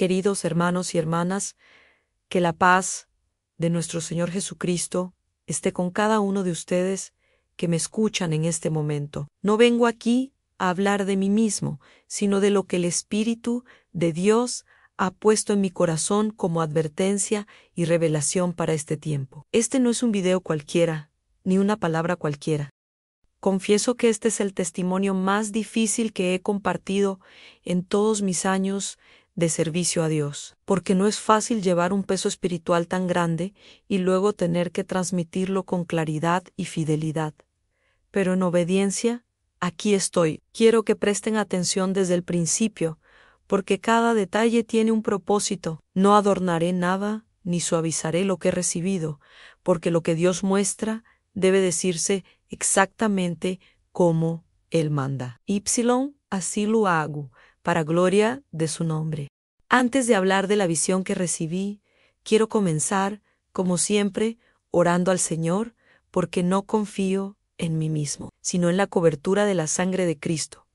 Queridos hermanos y hermanas, que la paz de nuestro Señor Jesucristo esté con cada uno de ustedes que me escuchan en este momento. No vengo aquí a hablar de mí mismo, sino de lo que el Espíritu de Dios ha puesto en mi corazón como advertencia y revelación para este tiempo. Este no es un video cualquiera, ni una palabra cualquiera. Confieso que este es el testimonio más difícil que he compartido en todos mis años de servicio a Dios, porque no es fácil llevar un peso espiritual tan grande y luego tener que transmitirlo con claridad y fidelidad. Pero en obediencia, aquí estoy. Quiero que presten atención desde el principio, porque cada detalle tiene un propósito. No adornaré nada ni suavizaré lo que he recibido, porque lo que Dios muestra debe decirse exactamente como Él manda. Así lo hago, para gloria de su nombre. Antes de hablar de la visión que recibí, quiero comenzar, como siempre, orando al Señor, porque no confío en mí mismo, sino en la cobertura de la sangre de Cristo,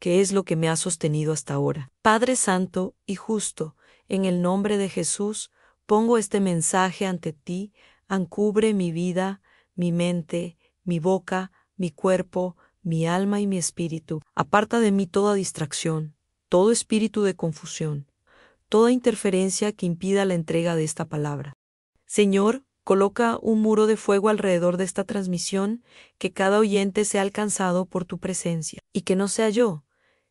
que es lo que me ha sostenido hasta ahora. Padre Santo y Justo, en el nombre de Jesús, pongo este mensaje ante ti, encubre mi vida, mi mente, mi boca, mi cuerpo, mi alma y mi espíritu. Aparta de mí toda distracción, todo espíritu de confusión, toda interferencia que impida la entrega de esta palabra. Señor, coloca un muro de fuego alrededor de esta transmisión, que cada oyente sea alcanzado por tu presencia, y que no sea yo,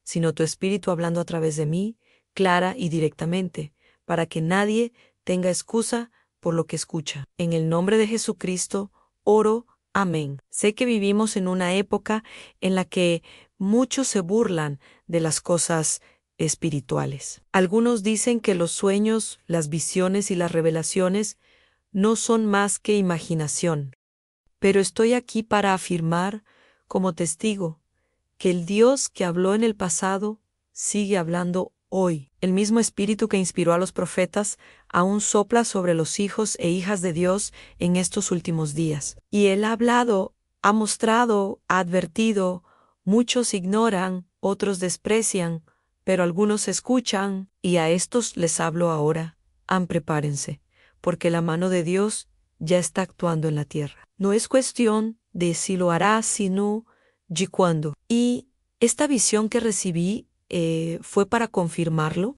sino tu Espíritu hablando a través de mí, clara y directamente, para que nadie tenga excusa por lo que escucha. En el nombre de Jesucristo, oro. Amén. Sé que vivimos en una época en la que muchos se burlan de las cosas espirituales. Algunos dicen que los sueños, las visiones y las revelaciones no son más que imaginación. Pero estoy aquí para afirmar, como testigo, que el Dios que habló en el pasado sigue hablando hoy. El mismo Espíritu que inspiró a los profetas aún sopla sobre los hijos e hijas de Dios en estos últimos días. Y Él ha hablado, ha mostrado, ha advertido, muchos ignoran, otros desprecian, pero algunos escuchan, y a estos les hablo ahora. Prepárense, porque la mano de Dios ya está actuando en la tierra. No es cuestión de si lo hará, sino de cuándo. Y esta visión que recibí fue para confirmarlo.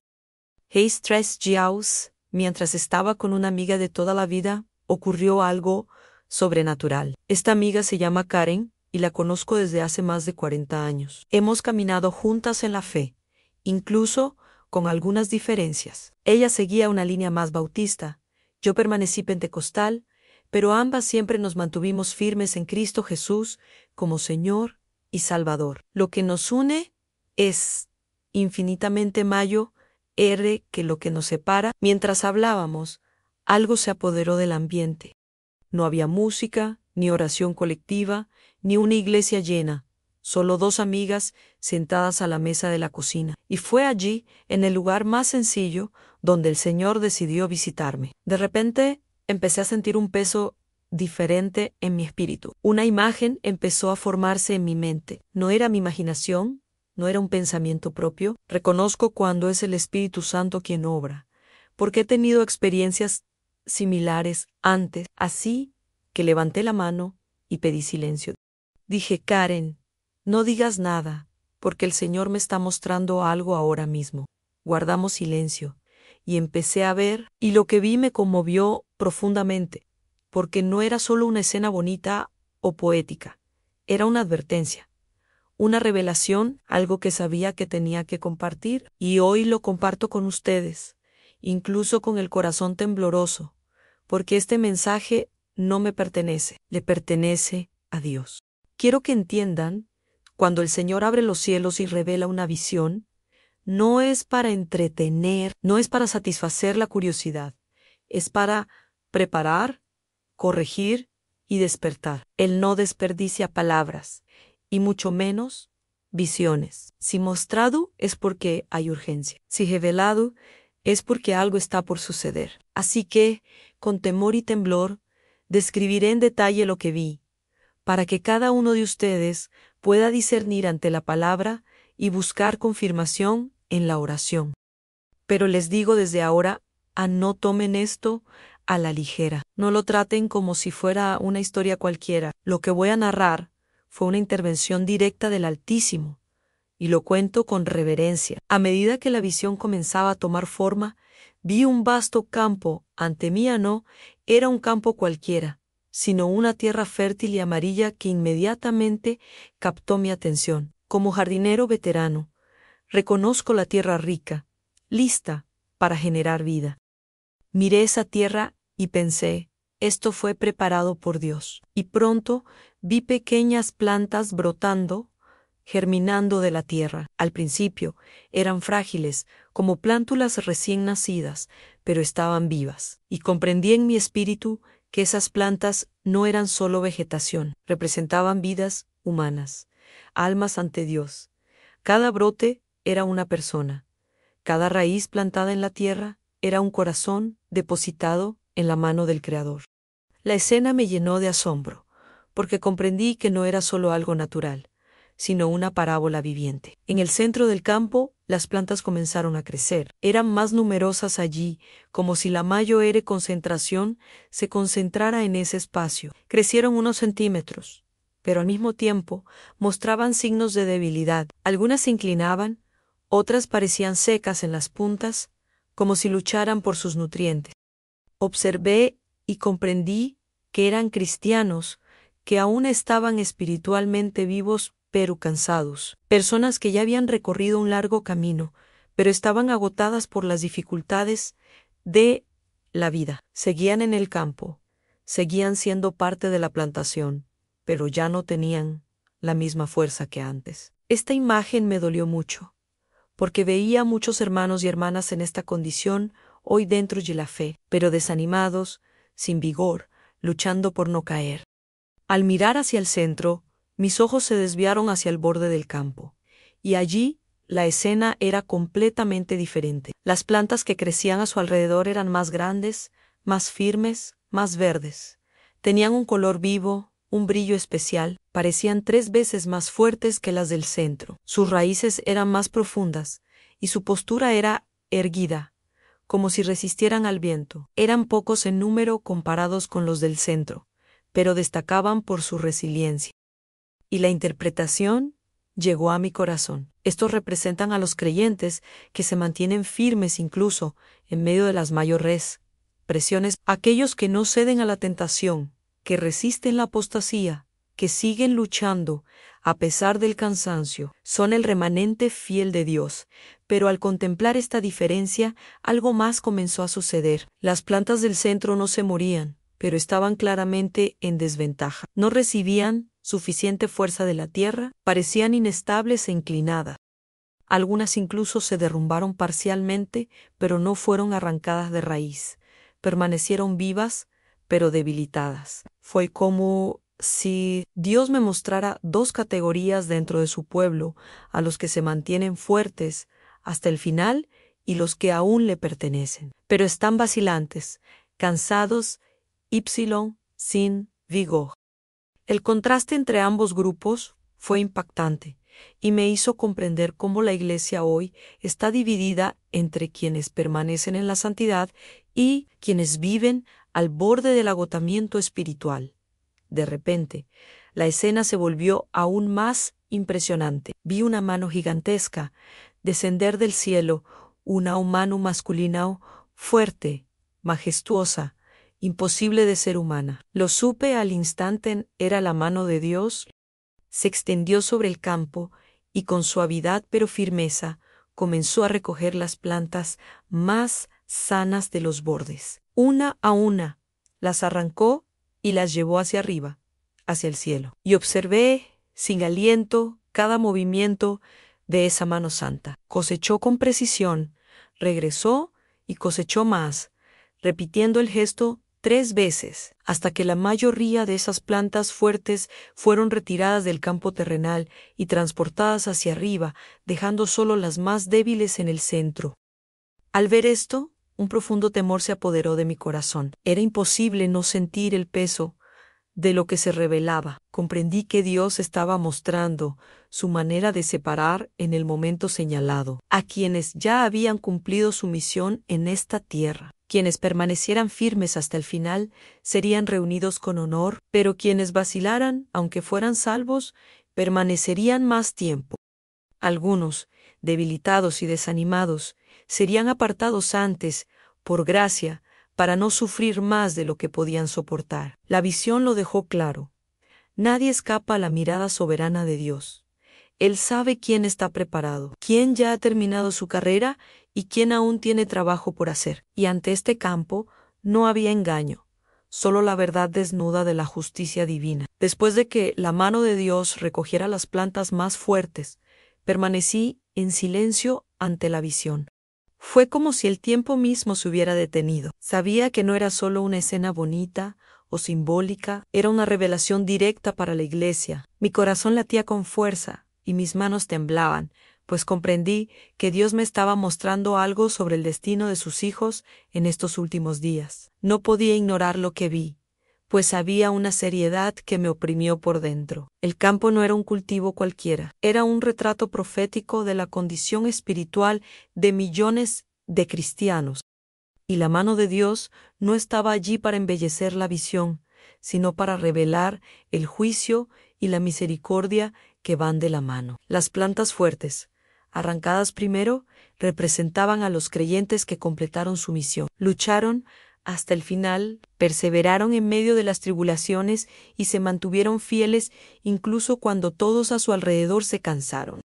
Hace 3 días, mientras estaba con una amiga de toda la vida, ocurrió algo sobrenatural. Esta amiga se llama Karen y la conozco desde hace más de 40 años. Hemos caminado juntas en la fe, incluso con algunas diferencias. Ella seguía una línea más bautista, yo permanecí pentecostal, pero ambas siempre nos mantuvimos firmes en Cristo Jesús como Señor y Salvador. Lo que nos une es infinitamente mayor que lo que nos separa. Mientras hablábamos, algo se apoderó del ambiente. No había música, ni oración colectiva, ni una iglesia llena, solo dos amigas sentadas a la mesa de la cocina. Y fue allí, en el lugar más sencillo, donde el Señor decidió visitarme. De repente, empecé a sentir un peso diferente en mi espíritu. Una imagen empezó a formarse en mi mente. No era mi imaginación, no era un pensamiento propio. Reconozco cuando es el Espíritu Santo quien obra, porque he tenido experiencias similares antes, así que levanté la mano y pedí silencio. Dije, Karen, no digas nada, porque el Señor me está mostrando algo ahora mismo. Guardamos silencio, y empecé a ver, y lo que vi me conmovió profundamente, porque no era solo una escena bonita o poética, era una advertencia, una revelación, algo que sabía que tenía que compartir, y hoy lo comparto con ustedes, incluso con el corazón tembloroso, porque este mensaje no me pertenece, le pertenece a Dios. Quiero que entiendan, cuando el Señor abre los cielos y revela una visión, no es para entretener, no es para satisfacer la curiosidad, es para preparar, corregir y despertar. Él no desperdicia palabras, y mucho menos visiones. Si mostrado es porque hay urgencia. Si revelado es porque algo está por suceder. Así que, con temor y temblor, describiré en detalle lo que vi, para que cada uno de ustedes pueda discernir ante la palabra y buscar confirmación en la oración. Pero les digo desde ahora, no tomen esto a la ligera. No lo traten como si fuera una historia cualquiera. Lo que voy a narrar fue una intervención directa del Altísimo, y lo cuento con reverencia. A medida que la visión comenzaba a tomar forma, vi un vasto campo. Ante mí no era un campo cualquiera, sino una tierra fértil y amarilla que inmediatamente captó mi atención. Como jardinero veterano, reconozco la tierra rica, lista para generar vida. Miré esa tierra y pensé, esto fue preparado por Dios. Y pronto vi pequeñas plantas brotando, germinando de la tierra. Al principio eran frágiles, como plántulas recién nacidas, pero estaban vivas. Y comprendí en mi espíritu que esas plantas no eran solo vegetación, representaban vidas humanas, almas ante Dios. Cada brote era una persona. Cada raíz plantada en la tierra era un corazón depositado en la mano del Creador. La escena me llenó de asombro, porque comprendí que no era solo algo natural, sino una parábola viviente. En el centro del campo, las plantas comenzaron a crecer. Eran más numerosas allí, como si la mayor concentración se concentrara en ese espacio. Crecieron unos centímetros, pero al mismo tiempo mostraban signos de debilidad. Algunas se inclinaban, otras parecían secas en las puntas, como si lucharan por sus nutrientes. Observé y comprendí que eran cristianos que aún estaban espiritualmente vivos pero cansados, personas que ya habían recorrido un largo camino, pero estaban agotadas por las dificultades de la vida. Seguían en el campo, seguían siendo parte de la plantación, pero ya no tenían la misma fuerza que antes. Esta imagen me dolió mucho, porque veía a muchos hermanos y hermanas en esta condición hoy dentro de la fe, pero desanimados, sin vigor, luchando por no caer. Al mirar hacia el centro, mis ojos se desviaron hacia el borde del campo, y allí la escena era completamente diferente. Las plantas que crecían a su alrededor eran más grandes, más firmes, más verdes. Tenían un color vivo, un brillo especial, parecían 3 veces más fuertes que las del centro. Sus raíces eran más profundas, y su postura era erguida, como si resistieran al viento. Eran pocos en número comparados con los del centro, pero destacaban por su resiliencia. Y la interpretación llegó a mi corazón. Estos representan a los creyentes que se mantienen firmes incluso en medio de las mayores presiones, aquellos que no ceden a la tentación, que resisten la apostasía, que siguen luchando a pesar del cansancio, son el remanente fiel de Dios. Pero al contemplar esta diferencia, algo más comenzó a suceder. Las plantas del centro no se morían, pero estaban claramente en desventaja. No recibían suficiente fuerza de la tierra, parecían inestables e inclinadas. Algunas incluso se derrumbaron parcialmente, pero no fueron arrancadas de raíz. Permanecieron vivas, pero debilitadas. Fue como si Dios me mostrara 2 categorías dentro de su pueblo, a los que se mantienen fuertes hasta el final y los que aún le pertenecen, pero están vacilantes, cansados, sin vigor. El contraste entre ambos grupos fue impactante y me hizo comprender cómo la Iglesia hoy está dividida entre quienes permanecen en la santidad y quienes viven al borde del agotamiento espiritual. De repente, la escena se volvió aún más impresionante. Vi una mano gigantesca descender del cielo, una mano masculina fuerte, majestuosa, imposible de ser humana. Lo supe al instante, era la mano de Dios. Se extendió sobre el campo y con suavidad pero firmeza comenzó a recoger las plantas más sanas de los bordes. Una a una las arrancó y las llevó hacia arriba, hacia el cielo. Y observé, sin aliento, cada movimiento de esa mano santa. Cosechó con precisión, regresó y cosechó más, repitiendo el gesto 3 veces, hasta que la mayoría de esas plantas fuertes fueron retiradas del campo terrenal y transportadas hacia arriba, dejando solo las más débiles en el centro. Al ver esto, un profundo temor se apoderó de mi corazón. Era imposible no sentir el peso de lo que se revelaba. Comprendí que Dios estaba mostrando su manera de separar en el momento señalado a quienes ya habían cumplido su misión en esta tierra. Quienes permanecieran firmes hasta el final serían reunidos con honor, pero quienes vacilaran, aunque fueran salvos, permanecerían más tiempo. Algunos, debilitados y desanimados, serían apartados antes, por gracia, para no sufrir más de lo que podían soportar. La visión lo dejó claro. Nadie escapa a la mirada soberana de Dios. Él sabe quién está preparado, quién ya ha terminado su carrera y quién aún tiene trabajo por hacer. Y ante este campo no había engaño, solo la verdad desnuda de la justicia divina. Después de que la mano de Dios recogiera las plantas más fuertes, permanecí en silencio ante la visión. Fue como si el tiempo mismo se hubiera detenido. Sabía que no era solo una escena bonita o simbólica, era una revelación directa para la iglesia. Mi corazón latía con fuerza y mis manos temblaban, pues comprendí que Dios me estaba mostrando algo sobre el destino de sus hijos en estos últimos días. No podía ignorar lo que vi, pues había una seriedad que me oprimió por dentro. El campo no era un cultivo cualquiera, era un retrato profético de la condición espiritual de millones de cristianos. Y la mano de Dios no estaba allí para embellecer la visión, sino para revelar el juicio y la misericordia que van de la mano. Las plantas fuertes, arrancadas primero, representaban a los creyentes que completaron su misión. Lucharon hasta el final, perseveraron en medio de las tribulaciones y se mantuvieron fieles incluso cuando todos a su alrededor se cansaron.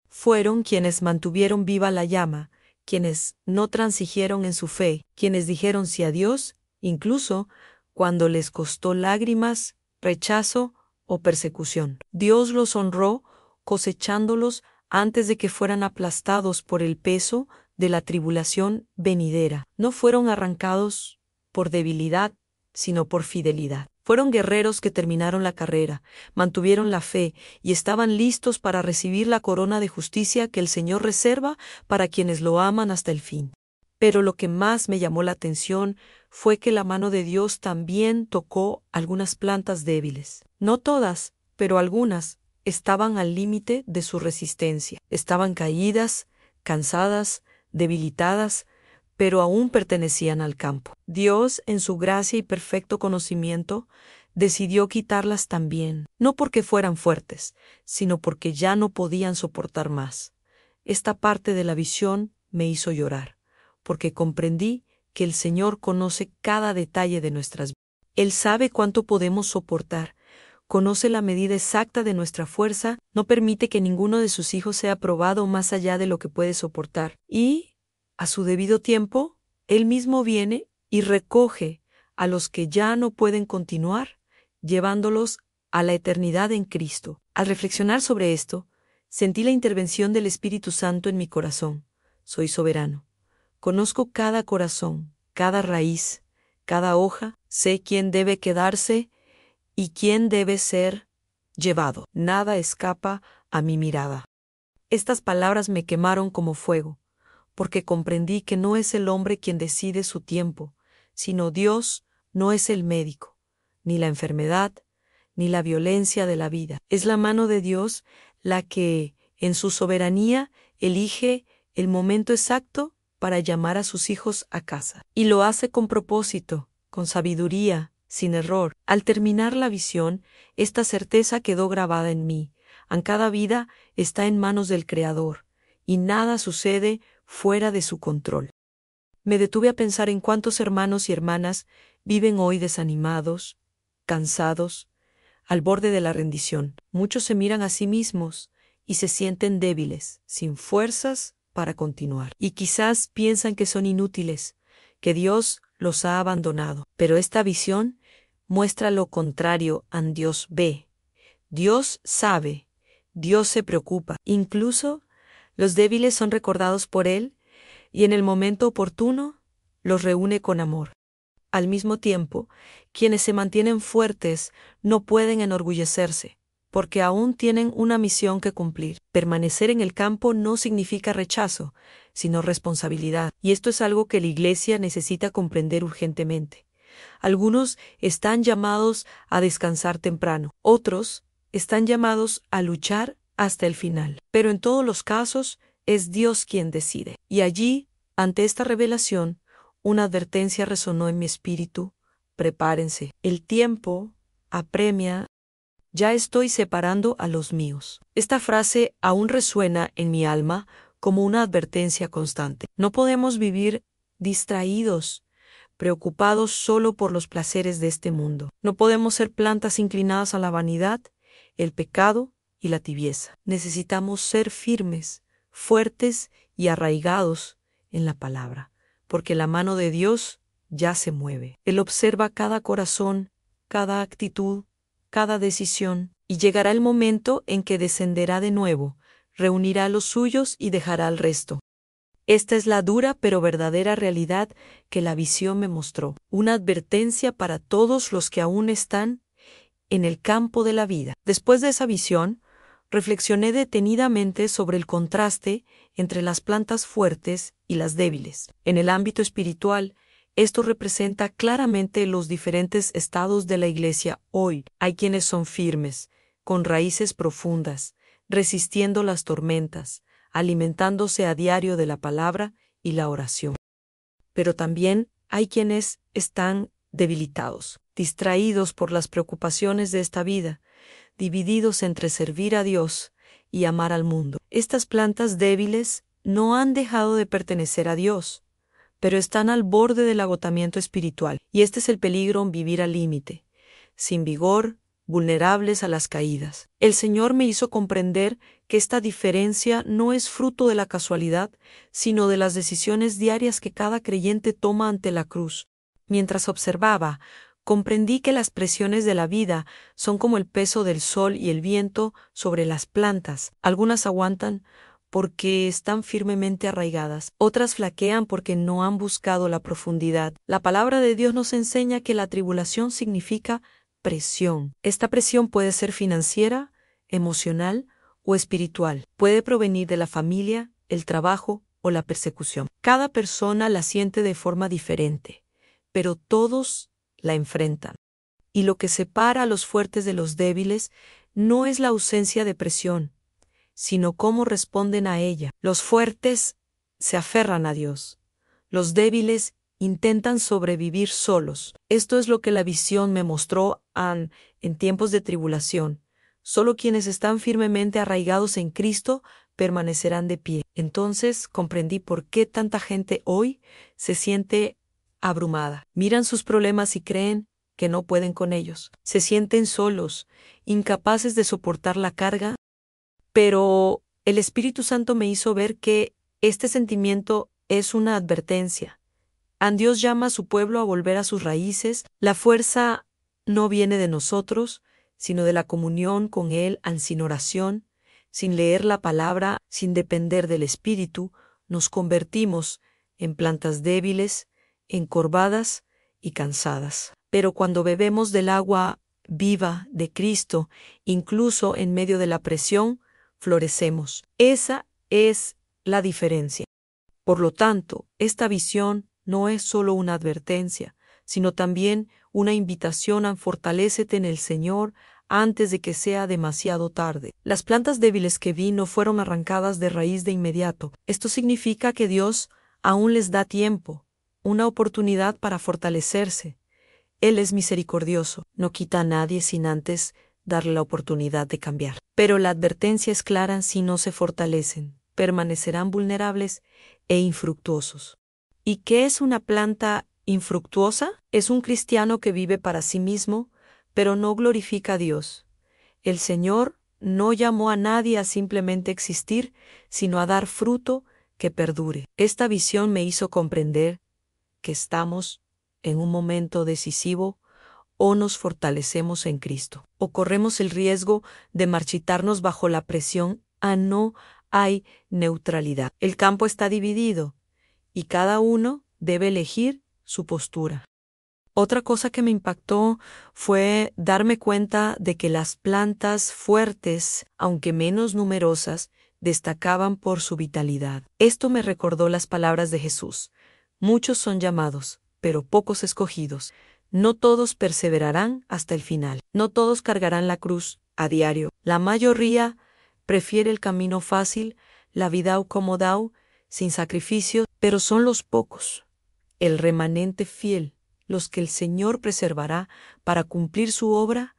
Fueron quienes mantuvieron viva la llama, quienes no transigieron en su fe, quienes dijeron sí a Dios, incluso cuando les costó lágrimas, rechazo o persecución. Dios los honró cosechándolos antes de que fueran aplastados por el peso de la tribulación venidera. No fueron arrancados por debilidad, sino por fidelidad. Fueron guerreros que terminaron la carrera, mantuvieron la fe y estaban listos para recibir la corona de justicia que el Señor reserva para quienes lo aman hasta el fin. Pero lo que más me llamó la atención fue que la mano de Dios también tocó algunas plantas débiles. No todas, pero algunas estaban al límite de su resistencia. Estaban caídas, cansadas, debilitadas, pero aún pertenecían al campo. Dios, en su gracia y perfecto conocimiento, decidió quitarlas también, no porque fueran fuertes, sino porque ya no podían soportar más. Esta parte de la visión me hizo llorar, porque comprendí que el Señor conoce cada detalle de nuestras vidas. Él sabe cuánto podemos soportar, conoce la medida exacta de nuestra fuerza, no permite que ninguno de sus hijos sea probado más allá de lo que puede soportar. Y, a su debido tiempo, Él mismo viene y recoge a los que ya no pueden continuar, llevándolos a la eternidad en Cristo. Al reflexionar sobre esto, sentí la intervención del Espíritu Santo en mi corazón. Soy soberano. Conozco cada corazón, cada raíz, cada hoja, sé quién debe quedarse y quién debe ser llevado. Nada escapa a mi mirada. Estas palabras me quemaron como fuego, porque comprendí que no es el hombre quien decide su tiempo, sino Dios no es el médico, ni la enfermedad, ni la violencia de la vida. Es la mano de Dios la que, en su soberanía, elige el momento exacto para llamar a sus hijos a casa. Y lo hace con propósito, con sabiduría, sin error. Al terminar la visión, esta certeza quedó grabada en mí. Cada vida está en manos del Creador, y nada sucede fuera de su control. Me detuve a pensar en cuántos hermanos y hermanas viven hoy desanimados, cansados, al borde de la rendición. Muchos se miran a sí mismos y se sienten débiles, sin fuerzas para continuar. Y quizás piensan que son inútiles, que Dios los ha abandonado. Pero esta visión muestra lo contrario. Dios ve, Dios sabe, Dios se preocupa. Incluso los débiles son recordados por Él y en el momento oportuno los reúne con amor. Al mismo tiempo, quienes se mantienen fuertes no pueden enorgullecerse, porque aún tienen una misión que cumplir. Permanecer en el campo no significa rechazo, sino responsabilidad, y esto es algo que la Iglesia necesita comprender urgentemente. Algunos están llamados a descansar temprano, otros están llamados a luchar hasta el final. Pero en todos los casos, es Dios quien decide. Y allí, ante esta revelación, una advertencia resonó en mi espíritu: prepárense, el tiempo apremia, ya estoy separando a los míos. Esta frase aún resuena en mi alma como una advertencia constante. No podemos vivir distraídos, preocupados solo por los placeres de este mundo. No podemos ser plantas inclinadas a la vanidad, el pecado y la tibieza. Necesitamos ser firmes, fuertes y arraigados en la palabra, porque la mano de Dios ya se mueve. Él observa cada corazón, cada actitud, cada decisión, y llegará el momento en que descenderá de nuevo, reunirá a los suyos y dejará al resto. Esta es la dura pero verdadera realidad que la visión me mostró, una advertencia para todos los que aún están en el campo de la vida. Después de esa visión, reflexioné detenidamente sobre el contraste entre las plantas fuertes y las débiles. En el ámbito espiritual, esto representa claramente los diferentes estados de la Iglesia hoy. Hay quienes son firmes, con raíces profundas, resistiendo las tormentas, alimentándose a diario de la palabra y la oración. Pero también hay quienes están debilitados, distraídos por las preocupaciones de esta vida, divididos entre servir a Dios y amar al mundo. Estas plantas débiles no han dejado de pertenecer a Dios, pero están al borde del agotamiento espiritual, y este es el peligro en vivir al límite, sin vigor, vulnerables a las caídas. El Señor me hizo comprender que esta diferencia no es fruto de la casualidad, sino de las decisiones diarias que cada creyente toma ante la cruz. Mientras observaba, comprendí que las presiones de la vida son como el peso del sol y el viento sobre las plantas. Algunas aguantan porque están firmemente arraigadas, otras flaquean porque no han buscado la profundidad. La palabra de Dios nos enseña que la tribulación significa presión. Esta presión puede ser financiera, emocional o espiritual. Puede provenir de la familia, el trabajo o la persecución. Cada persona la siente de forma diferente, pero todos la enfrentan. Y lo que separa a los fuertes de los débiles no es la ausencia de presión, sino cómo responden a ella. Los fuertes se aferran a Dios. Los débiles intentan sobrevivir solos. Esto es lo que la visión me mostró en tiempos de tribulación. Solo quienes están firmemente arraigados en Cristo permanecerán de pie. Entonces comprendí por qué tanta gente hoy se siente abrumada. Miran sus problemas y creen que no pueden con ellos. Se sienten solos, incapaces de soportar la carga, pero el Espíritu Santo me hizo ver que este sentimiento es una advertencia. Dios llama a su pueblo a volver a sus raíces. La fuerza no viene de nosotros, sino de la comunión con Él sin oración, sin leer la palabra, sin depender del Espíritu. Nos convertimos en plantas débiles, encorvadas y cansadas. Pero cuando bebemos del agua viva de Cristo, incluso en medio de la presión, florecemos. Esa es la diferencia. Por lo tanto, esta visión no es solo una advertencia, sino también una invitación a fortalécete en el Señor antes de que sea demasiado tarde. Las plantas débiles que vi no fueron arrancadas de raíz de inmediato. Esto significa que Dios aún les da tiempo, una oportunidad para fortalecerse. Él es misericordioso, no quita a nadie sin antes darle la oportunidad de cambiar. Pero la advertencia es clara: si no se fortalecen, permanecerán vulnerables e infructuosos. ¿Y qué es una planta infructuosa? Es un cristiano que vive para sí mismo, pero no glorifica a Dios. El Señor no llamó a nadie a simplemente existir, sino a dar fruto que perdure. Esta visión me hizo comprender que estamos en un momento decisivo: o nos fortalecemos en Cristo, o corremos el riesgo de marchitarnos bajo la presión. No hay neutralidad. El campo está dividido y cada uno debe elegir su postura. Otra cosa que me impactó fue darme cuenta de que las plantas fuertes, aunque menos numerosas, destacaban por su vitalidad. Esto me recordó las palabras de Jesús: muchos son llamados, pero pocos escogidos. No todos perseverarán hasta el final. No todos cargarán la cruz a diario. La mayoría prefiere el camino fácil, la vida cómoda, sin sacrificios, pero son los pocos, el remanente fiel, los que el Señor preservará para cumplir su obra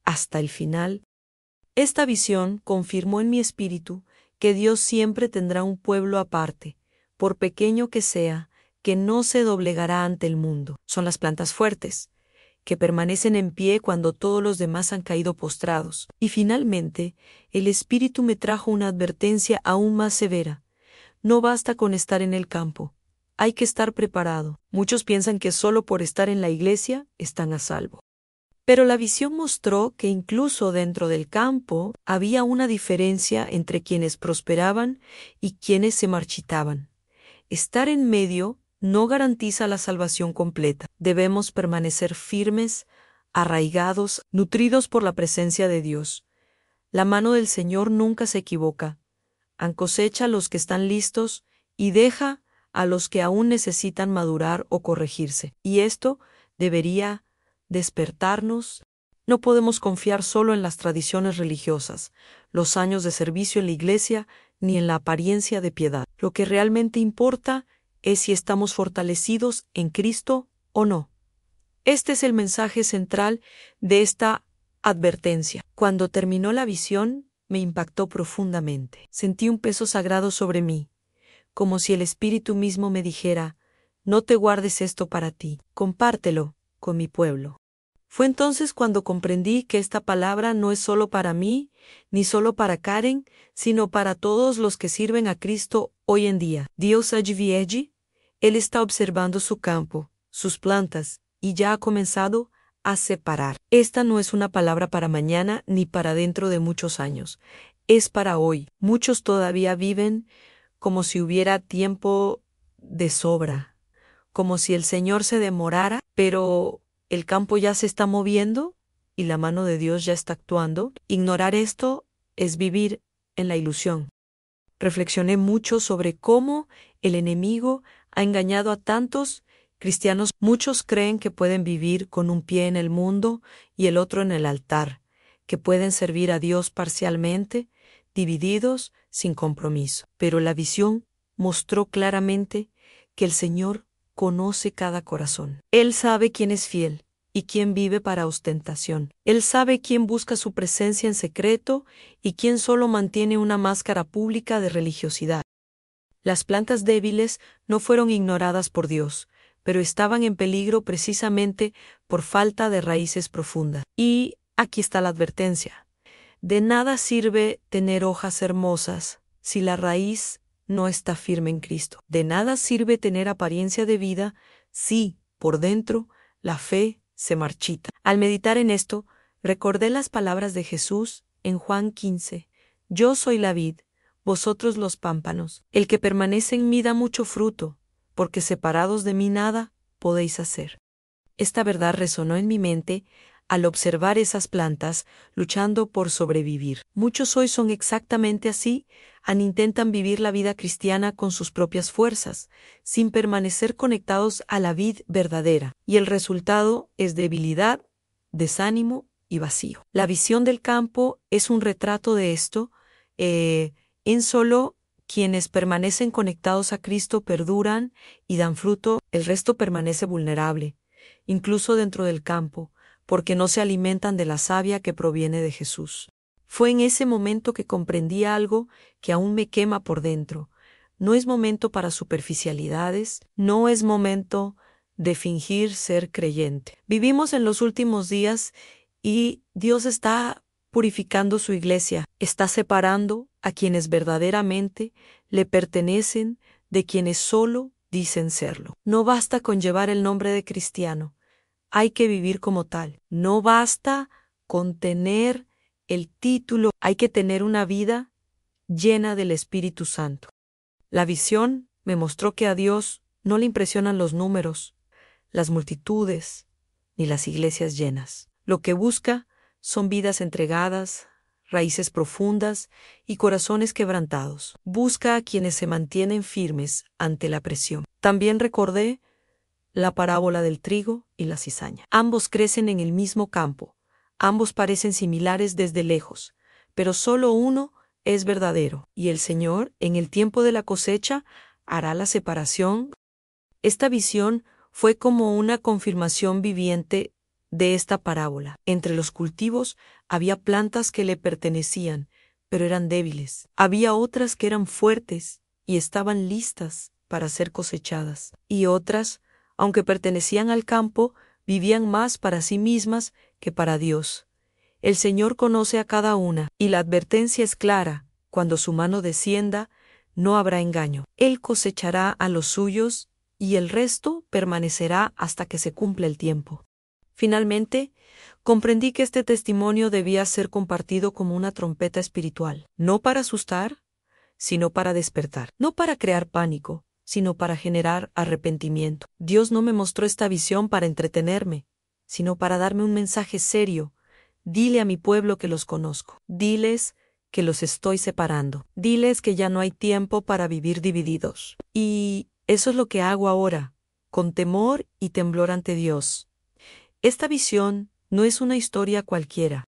hasta el final. Esta visión confirmó en mi espíritu que Dios siempre tendrá un pueblo aparte, por pequeño que sea, que no se doblegará ante el mundo. Son las plantas fuertes, que permanecen en pie cuando todos los demás han caído postrados. Y finalmente, el Espíritu me trajo una advertencia aún más severa. No basta con estar en el campo, hay que estar preparado. Muchos piensan que solo por estar en la iglesia están a salvo. Pero la visión mostró que incluso dentro del campo había una diferencia entre quienes prosperaban y quienes se marchitaban. Estar en medio no garantiza la salvación completa. Debemos permanecer firmes, arraigados, nutridos por la presencia de Dios. La mano del Señor nunca se equivoca. Cosecha a los que están listos y deja a los que aún necesitan madurar o corregirse. Y esto debería despertarnos. No podemos confiar solo en las tradiciones religiosas, los años de servicio en la iglesia, ni en la apariencia de piedad. Lo que realmente importa es si estamos fortalecidos en Cristo o no. Este es el mensaje central de esta advertencia. Cuando terminó la visión, me impactó profundamente. Sentí un peso sagrado sobre mí, como si el Espíritu mismo me dijera: no te guardes esto para ti, compártelo con mi pueblo. Fue entonces cuando comprendí que esta palabra no es solo para mí, ni solo para Karen, sino para todos los que sirven a Cristo hoy en día. Dios allí, Él está observando su campo, sus plantas, y ya ha comenzado a separar. Esta no es una palabra para mañana ni para dentro de muchos años. Es para hoy. Muchos todavía viven como si hubiera tiempo de sobra, como si el Señor se demorara, pero el campo ya se está moviendo y la mano de Dios ya está actuando. Ignorar esto es vivir en la ilusión. Reflexioné mucho sobre cómo el enemigo ha engañado a tantos cristianos. Muchos creen que pueden vivir con un pie en el mundo y el otro en el altar, que pueden servir a Dios parcialmente, divididos, sin compromiso. Pero la visión mostró claramente que el Señor conoce cada corazón. Él sabe quién es fiel y quién vive para ostentación. Él sabe quién busca su presencia en secreto y quién solo mantiene una máscara pública de religiosidad. Las plantas débiles no fueron ignoradas por Dios, pero estaban en peligro precisamente por falta de raíces profundas. Y aquí está la advertencia. De nada sirve tener hojas hermosas si la raíz no está firme en Cristo. De nada sirve tener apariencia de vida si, por dentro, la fe se marchita. Al meditar en esto, recordé las palabras de Jesús en Juan 15. Yo soy la vid, vosotros los pámpanos. El que permanece en mí da mucho fruto, porque separados de mí nada podéis hacer. Esta verdad resonó en mi mente al observar esas plantas luchando por sobrevivir. Muchos hoy son exactamente así, intentan vivir la vida cristiana con sus propias fuerzas, sin permanecer conectados a la vid verdadera, y el resultado es debilidad, desánimo y vacío. La visión del campo es un retrato de esto. En solo quienes permanecen conectados a Cristo perduran y dan fruto, el resto permanece vulnerable, incluso dentro del campo, porque no se alimentan de la savia que proviene de Jesús. Fue en ese momento que comprendí algo que aún me quema por dentro. No es momento para superficialidades, no es momento de fingir ser creyente. Vivimos en los últimos días y Dios está purificando su iglesia, está separando a quienes verdaderamente le pertenecen de quienes solo dicen serlo. No basta con llevar el nombre de cristiano, hay que vivir como tal. No basta con tener el título, hay que tener una vida llena del Espíritu Santo. La visión me mostró que a Dios no le impresionan los números, las multitudes, ni las iglesias llenas. Lo que busca son vidas entregadas, raíces profundas y corazones quebrantados. Busca a quienes se mantienen firmes ante la presión. También recordé la parábola del trigo y la cizaña. Ambos crecen en el mismo campo, ambos parecen similares desde lejos, pero solo uno es verdadero, y el Señor, en el tiempo de la cosecha, hará la separación. Esta visión fue como una confirmación viviente de esta parábola. Entre los cultivos había plantas que le pertenecían, pero eran débiles. Había otras que eran fuertes y estaban listas para ser cosechadas. Y otras, aunque pertenecían al campo, vivían más para sí mismas que para Dios. El Señor conoce a cada una, y la advertencia es clara: cuando su mano descienda, no habrá engaño. Él cosechará a los suyos, y el resto permanecerá hasta que se cumpla el tiempo. Finalmente, comprendí que este testimonio debía ser compartido como una trompeta espiritual, no para asustar, sino para despertar, no para crear pánico, sino para generar arrepentimiento. Dios no me mostró esta visión para entretenerme, sino para darme un mensaje serio. Dile a mi pueblo que los conozco. Diles que los estoy separando. Diles que ya no hay tiempo para vivir divididos. Y eso es lo que hago ahora, con temor y temblor ante Dios. Esta visión no es una historia cualquiera.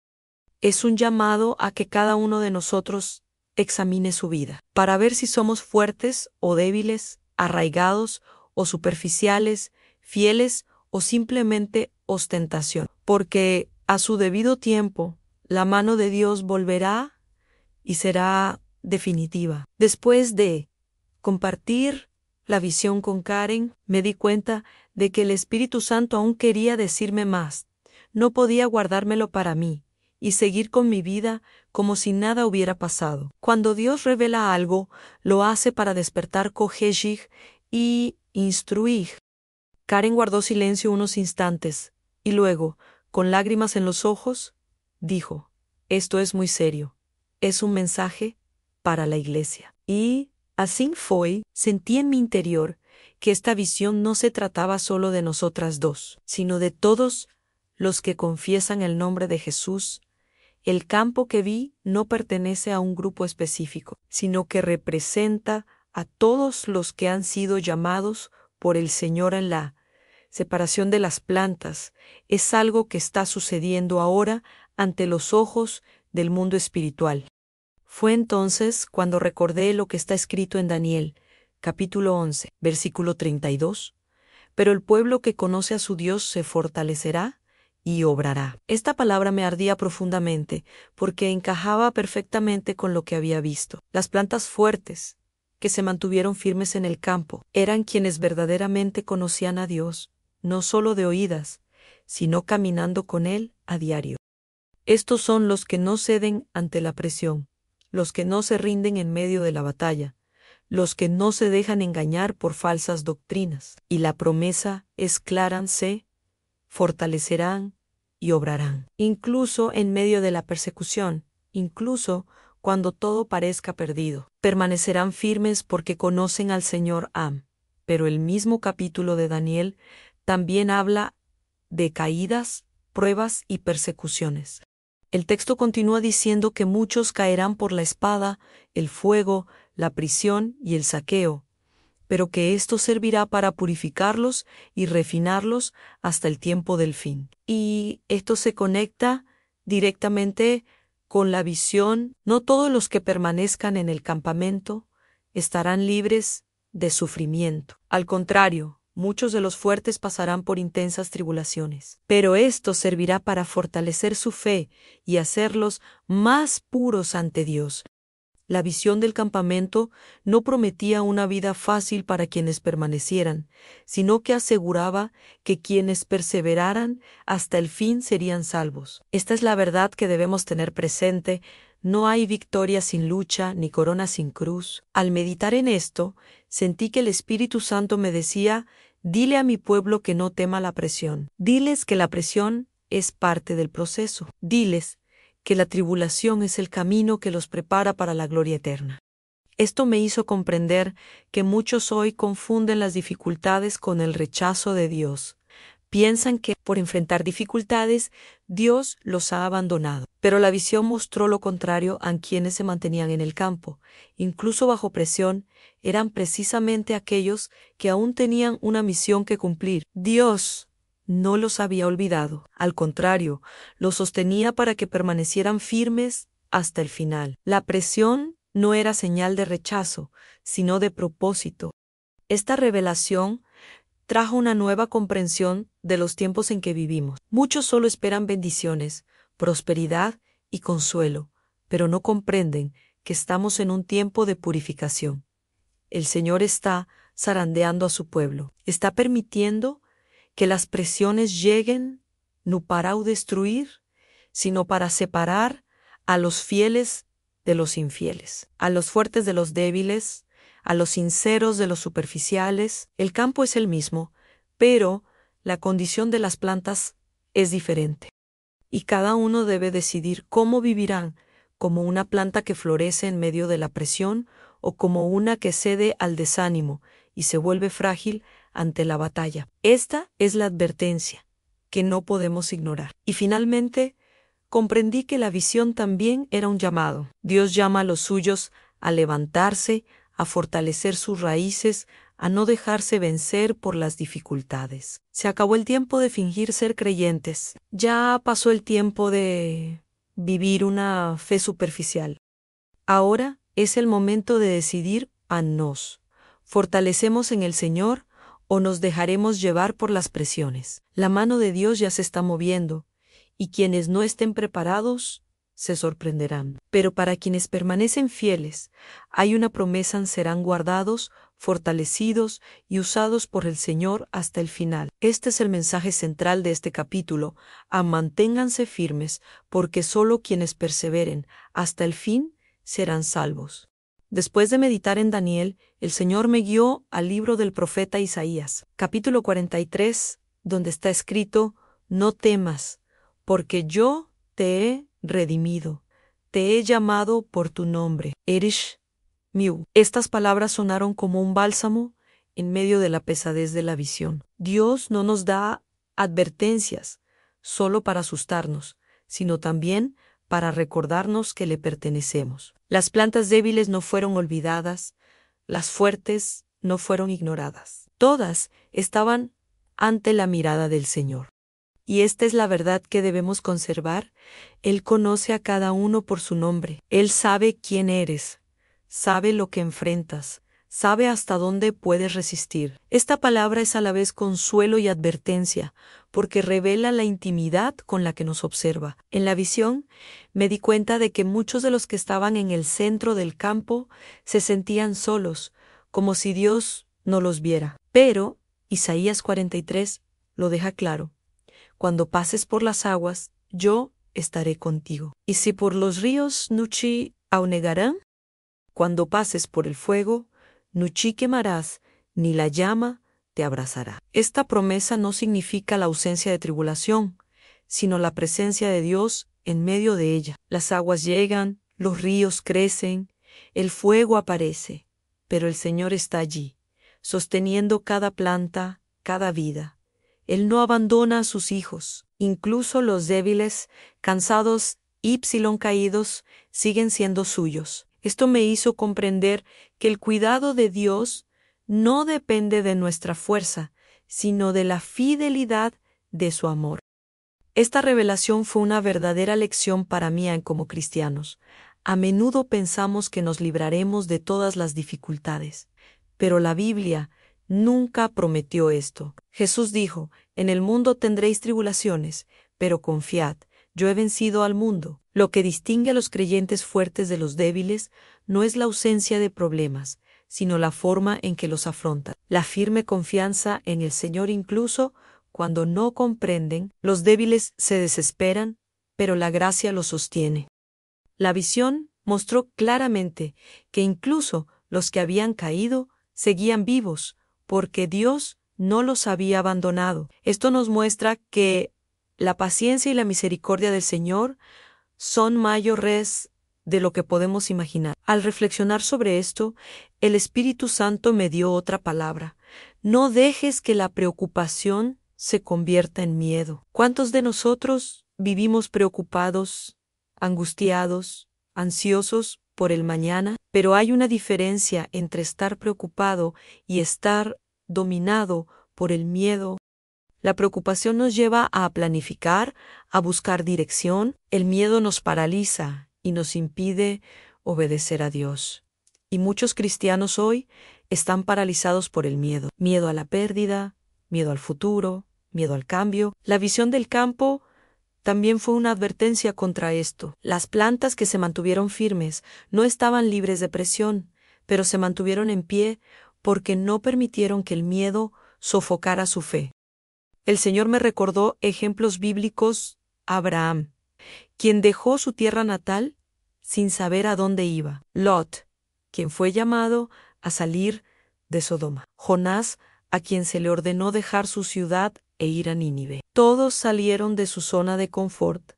Es un llamado a que cada uno de nosotros examine su vida, para ver si somos fuertes o débiles, arraigados o superficiales, fieles o simplemente ostentación. Porque a su debido tiempo, la mano de Dios volverá y será definitiva. Después de compartir la visión con Karen, me di cuenta de que el Espíritu Santo aún quería decirme más. No podía guardármelo para mí y seguir con mi vida como si nada hubiera pasado. Cuando Dios revela algo, lo hace para despertar Koheshig y instruir. Karen guardó silencio unos instantes, y luego, con lágrimas en los ojos, dijo: «Esto es muy serio. Es un mensaje para la iglesia». Y así fue. Sentí en mi interior que esta visión no se trataba solo de nosotras dos, sino de todos los que confiesan el nombre de Jesús. El campo que vi no pertenece a un grupo específico, sino que representa a todos los que han sido llamados por el Señor en la separación de las plantas. Es algo que está sucediendo ahora ante los ojos del mundo espiritual. Fue entonces cuando recordé lo que está escrito en Daniel, capítulo 11, versículo 32. Pero el pueblo que conoce a su Dios se fortalecerá y obrará. Esta palabra me ardía profundamente, porque encajaba perfectamente con lo que había visto. Las plantas fuertes, que se mantuvieron firmes en el campo, eran quienes verdaderamente conocían a Dios, no solo de oídas, sino caminando con Él a diario. Estos son los que no ceden ante la presión, los que no se rinden en medio de la batalla, los que no se dejan engañar por falsas doctrinas. Y la promesa es clara: se fortalecerán y obrarán. Incluso en medio de la persecución, incluso cuando todo parezca perdido, permanecerán firmes porque conocen al Señor Am. Pero el mismo capítulo de Daniel también habla de caídas, pruebas y persecuciones. El texto continúa diciendo que muchos caerán por la espada, el fuego, la prisión y el saqueo, pero que esto servirá para purificarlos y refinarlos hasta el tiempo del fin. Y esto se conecta directamente con la visión. No todos los que permanezcan en el campamento estarán libres de sufrimiento. Al contrario, muchos de los fuertes pasarán por intensas tribulaciones. Pero esto servirá para fortalecer su fe y hacerlos más puros ante Dios. La visión del campamento no prometía una vida fácil para quienes permanecieran, sino que aseguraba que quienes perseveraran hasta el fin serían salvos. Esta es la verdad que debemos tener presente. No hay victoria sin lucha, ni corona sin cruz. Al meditar en esto, sentí que el Espíritu Santo me decía: «Dile a mi pueblo que no tema la presión. Diles que la presión es parte del proceso. Diles que la tribulación es el camino que los prepara para la gloria eterna». Esto me hizo comprender que muchos hoy confunden las dificultades con el rechazo de Dios. Piensan que, por enfrentar dificultades, Dios los ha abandonado. Pero la visión mostró lo contrario a quienes se mantenían en el campo. Incluso bajo presión, eran precisamente aquellos que aún tenían una misión que cumplir. Dios no los había olvidado. Al contrario, los sostenía para que permanecieran firmes hasta el final. La presión no era señal de rechazo, sino de propósito. Esta revelación trajo una nueva comprensión de los tiempos en que vivimos. Muchos solo esperan bendiciones, prosperidad y consuelo, pero no comprenden que estamos en un tiempo de purificación. El Señor está zarandeando a su pueblo. Está permitiendo que las presiones lleguen no para destruir, sino para separar a los fieles de los infieles, a los fuertes de los débiles, a los sinceros de los superficiales. El campo es el mismo, pero la condición de las plantas es diferente. Y cada uno debe decidir cómo vivirán, como una planta que florece en medio de la presión o como una que cede al desánimo y se vuelve frágil ante la batalla. Esta es la advertencia que no podemos ignorar. Y finalmente, comprendí que la visión también era un llamado. Dios llama a los suyos a levantarse, a fortalecer sus raíces, a no dejarse vencer por las dificultades. Se acabó el tiempo de fingir ser creyentes. Ya pasó el tiempo de vivir una fe superficial. Ahora es el momento de decidir a nos. ¿Fortalecemos en el Señor o nos dejaremos llevar por las presiones? La mano de Dios ya se está moviendo, y quienes no estén preparados se sorprenderán. Pero para quienes permanecen fieles, hay una promesa: serán guardados, fortalecidos y usados por el Señor hasta el final. Este es el mensaje central de este capítulo: manténganse firmes, porque solo quienes perseveren hasta el fin serán salvos. Después de meditar en Daniel, el Señor me guió al libro del profeta Isaías, capítulo 43, donde está escrito: no temas, porque yo te he redimido, te he llamado por tu nombre, Erish Miu. Estas palabras sonaron como un bálsamo en medio de la pesadez de la visión. Dios no nos da advertencias solo para asustarnos, sino también para recordarnos que le pertenecemos. Las plantas débiles no fueron olvidadas, las fuertes no fueron ignoradas. Todas estaban ante la mirada del Señor. Y esta es la verdad que debemos conservar. Él conoce a cada uno por su nombre. Él sabe quién eres, sabe lo que enfrentas, sabe hasta dónde puedes resistir. Esta palabra es a la vez consuelo y advertencia, porque revela la intimidad con la que nos observa. En la visión, me di cuenta de que muchos de los que estaban en el centro del campo se sentían solos, como si Dios no los viera. Pero Isaías 43 lo deja claro: cuando pases por las aguas, yo estaré contigo. Y si por los ríos Nuchi anegarán, cuando pases por el fuego, Nuchi quemarás, ni la llama te abrazará. Esta promesa no significa la ausencia de tribulación, sino la presencia de Dios en medio de ella. Las aguas llegan, los ríos crecen, el fuego aparece, pero el Señor está allí, sosteniendo cada planta, cada vida. Él no abandona a sus hijos. Incluso los débiles, cansados y caídos, siguen siendo suyos. Esto me hizo comprender que el cuidado de Dios no depende de nuestra fuerza, sino de la fidelidad de su amor. Esta revelación fue una verdadera lección para mí como cristianos. A menudo pensamos que nos libraremos de todas las dificultades, pero la Biblia nunca prometió esto. Jesús dijo: en el mundo tendréis tribulaciones, pero confiad, yo he vencido al mundo. Lo que distingue a los creyentes fuertes de los débiles no es la ausencia de problemas, sino la forma en que los afrontan. La firme confianza en el Señor incluso cuando no comprenden. Los débiles se desesperan, pero la gracia los sostiene. La visión mostró claramente que incluso los que habían caído seguían vivos, porque Dios no los había abandonado. Esto nos muestra que la paciencia y la misericordia del Señor son mayores de lo que podemos imaginar. Al reflexionar sobre esto, el Espíritu Santo me dio otra palabra: no dejes que la preocupación se convierta en miedo. ¿Cuántos de nosotros vivimos preocupados, angustiados, ansiosos por el mañana? Pero hay una diferencia entre estar preocupado y estar dominado por el miedo. La preocupación nos lleva a planificar, a buscar dirección. El miedo nos paraliza y nos impide obedecer a Dios. Y muchos cristianos hoy están paralizados por el miedo. Miedo a la pérdida, miedo al futuro, miedo al cambio. La visión del campo también fue una advertencia contra esto. Las plantas que se mantuvieron firmes no estaban libres de presión, pero se mantuvieron en pie porque no permitieron que el miedo sofocara su fe. El Señor me recordó ejemplos bíblicos. Abraham, quien dejó su tierra natal sin saber a dónde iba. Lot, quien fue llamado a salir de Sodoma. Jonás, a quien se le ordenó dejar su ciudad e ir a Nínive. Todos salieron de su zona de confort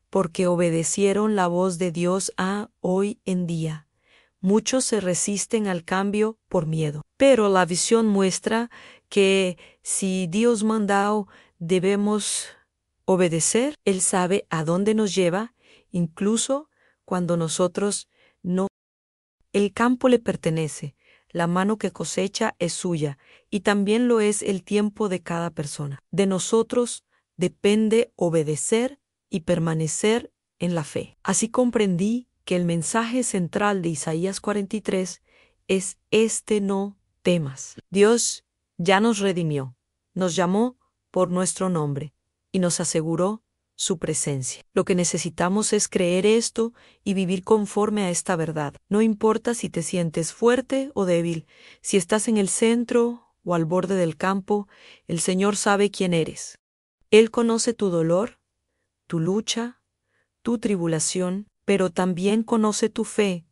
porque obedecieron la voz de Dios. Hoy en día, muchos se resisten al cambio por miedo. Pero la visión muestra que si Dios manda, debemos obedecer. Él sabe a dónde nos lleva, incluso cuando nosotros no. El campo le pertenece, la mano que cosecha es suya, y también lo es el tiempo de cada persona. De nosotros depende obedecer y permanecer en la fe. Así comprendí que el mensaje central de Isaías 43 es no temas. Dios ya nos redimió, nos llamó por nuestro nombre y nos aseguró su presencia. Lo que necesitamos es creer esto y vivir conforme a esta verdad. No importa si te sientes fuerte o débil, si estás en el centro o al borde del campo, el Señor sabe quién eres. Él conoce tu dolor, tu lucha, tu tribulación, pero también conoce tu fe,